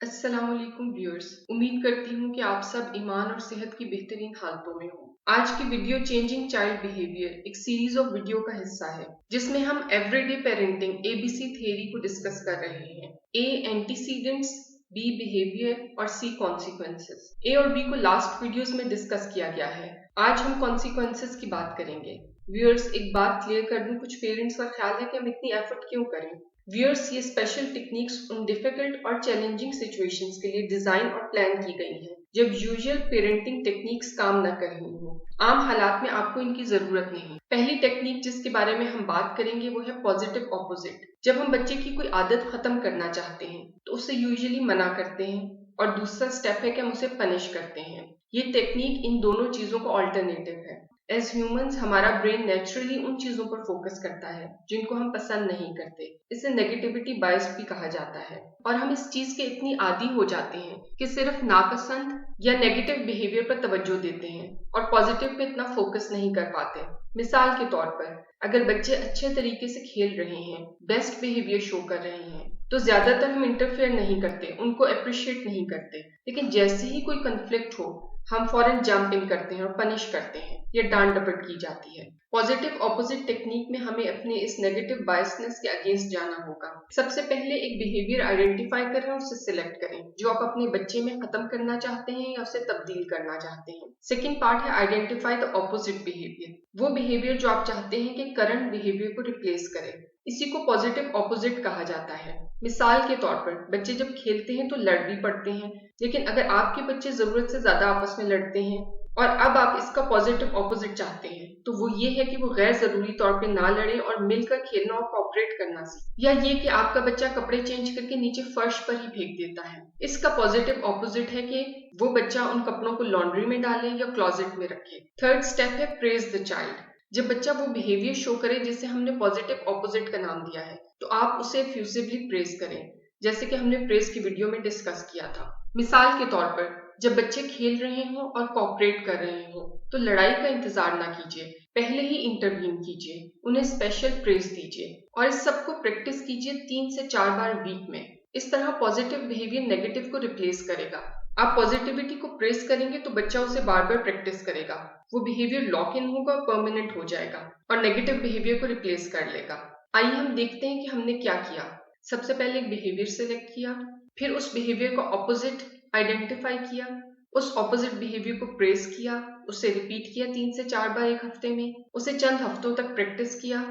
अस्सलाम वालेकुम व्यूअर्स। उम्मीद करती हूँ कि आप सब ईमान और सेहत की बेहतरीन हालतों में हो। आज की वीडियो चेंजिंग चाइल्ड बिहेवियर एक सीरीज ऑफ वीडियो का हिस्सा है जिसमें हम एवरीडे पेरेंटिंग एबीसी थ्योरी को डिस्कस कर रहे हैं। ए एंटीसीडेंट्स, बी बिहेवियर और सी कॉन्सिक्वेंसेस। ए और बी को लास्ट वीडियोस में डिस्कस किया गया है। आज हम कॉन्सिक्वेंसेस की बात करेंगे। व्यूअर्स, एक बात क्लियर कर दूं, कुछ पेरेंट्स का ख्याल है कि हम इतनी एफर्ट क्यों करें। व्यूअर्स, ये स्पेशल टेक्निक्स उन डिफिकल्ट और चैलेंजिंग सिचुएशंस के लिए डिजाइन और प्लान की गई हैं जब यूजुअल पेरेंटिंग टेक्निक्स काम न कर रही हो। आम हालात में आपको इनकी जरूरत नहीं। पहली टेक्निक जिसके बारे में हम बात करेंगे वो है पॉजिटिव ऑपोजिट। जब हम बच्चे की कोई आदत खत्म करना चाहते हैं तो उसे यूजुअली मना करते हैं और दूसरा स्टेप है कि हम उसे पनिश करते हैं। ये टेक्निक इन दोनों चीजों का ऑल्टरनेटिव है। एज ह्यूमंस हमारा ब्रेन नेचुरली उन चीजों पर फोकस करता है जिनको हम पसंद नहीं करते। इसे नेगेटिविटी बायस भी कहा जाता है और हम इस चीज के इतनी आदी हो जाते हैं कि सिर्फ नापसंद या नेगेटिव बिहेवियर पर तवज्जो देते हैं और पॉजिटिव पे इतना फोकस नहीं कर पाते। मिसाल के तौर पर, अगर बच्चे अच्छे तरीके से खेल रहे हैं, बेस्ट बिहेवियर शो कर रहे हैं, तो ज्यादातर हम इंटरफेयर नहीं करते, उनको अप्रिशिएट नहीं करते। लेकिन जैसे ही कोई कन्फ्लिक्ट हो हम फौरन जंप इन करते हैं और पनिश करते हैं या डांट डपट की जाती है। पॉजिटिव ऑपोजिट टेक्निक में हमें अपने इस नेगेटिव बायसनेस के अगेंस्ट जाना होगा। सबसे पहले एक बिहेवियर आइडेंटिफाई करें और उसे सिलेक्ट करें जो आप अपने बच्चे में खत्म करना चाहते हैं या उसे तब्दील करना चाहते हैं। सेकेंड पार्ट है आइडेंटिफाई द ऑपोजिट बिहेवियर। वो बिहेवियर जो आप चाहते हैं कि करंट बिहेवियर को रिप्लेस करे। इसी को पॉजिटिव ऑपोजिट कहा जाता है। मिसाल के तौर पर, बच्चे जब खेलते हैं तो लड़ भी पड़ते हैं, लेकिन अगर आपके बच्चे जरूरत से ज्यादा आपस में लड़ते हैं और अब आप इसका पॉजिटिव ऑपोजिट चाहते हैं तो वो ये है कि वो गैर जरूरी तौर पे ना लड़े और मिलकर खेलना और कोऑपरेट करना सीखे। या ये कि आपका बच्चा कपड़े चेंज करके नीचे फर्श पर ही फेंक देता है। इसका पॉजिटिव ऑपोजिट है कि वो बच्चा उन कपड़ों को लॉन्ड्री में डाले या क्लोजेट में रखे। थर्ड स्टेप है प्रेज द चाइल्ड। जब बच्चा वो बिहेवियर शो करे जिसे हमने पॉजिटिव ऑपोजिट का नाम दिया है तो आप उसे एफ्यूसिवली प्रेज करें, जैसे कि हमने प्रेज की वीडियो में डिस्कस किया था। मिसाल के तौर पर, जब बच्चे खेल रहे हों और कोऑपरेट कर रहे हों तो लड़ाई का इंतजार ना कीजिए, पहले ही इंटरवीन कीजिए, उन्हें स्पेशल प्रेज दीजिए और इस सब को प्रैक्टिस कीजिए 3 से 4 बार वीक में। इस तरह पॉजिटिव बिहेवियर नेगेटिव को रिप्लेस करेगा। आप पॉजिटिविटी को प्रेस करेंगे तो बच्चा उसे बार बार प्रैक्टिस करेगा, वो बिहेवियर लॉक इन होगा, परमानेंट हो जाएगा और नेगेटिव बिहेवियर को रिप्लेस कर लेगा। आइए हम देखते हैं कि हमने क्या किया। सबसे पहले एक बिहेवियर सिलेक्ट किया, फिर उस बिहेवियर का ऑपोजिट आइडेंटिफाई किया, उस ऑपोजिट बिहेवियर को प्रेस किया, उसे रिपीट किया 3 से 4 बार एक हफ्ते में, उसे चंद हफ्तों तक प्रैक्टिस किया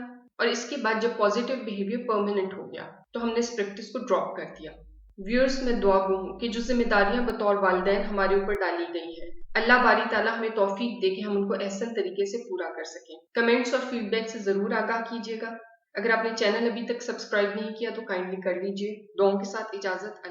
और इसके बाद जब पॉजिटिव बिहेवियर परमानेंट हो गया तो हमने इस प्रैक्टिस को ड्रॉप कर दिया। व्यूअर्स, मैं दुआ गो हूँ कि जो जिम्मेदारियां बतौर वालिदैन हमारे ऊपर डाली गई हैं, अल्लाह बारी ताला हमें तौफीक दे कि हम उनको एहसन तरीके से पूरा कर सकें। कमेंट्स और फीडबैक से जरूर आगाह कीजिएगा। अगर आपने चैनल अभी तक सब्सक्राइब नहीं किया तो काइंडली कर लीजिए। दुआओं के साथ इजाजत।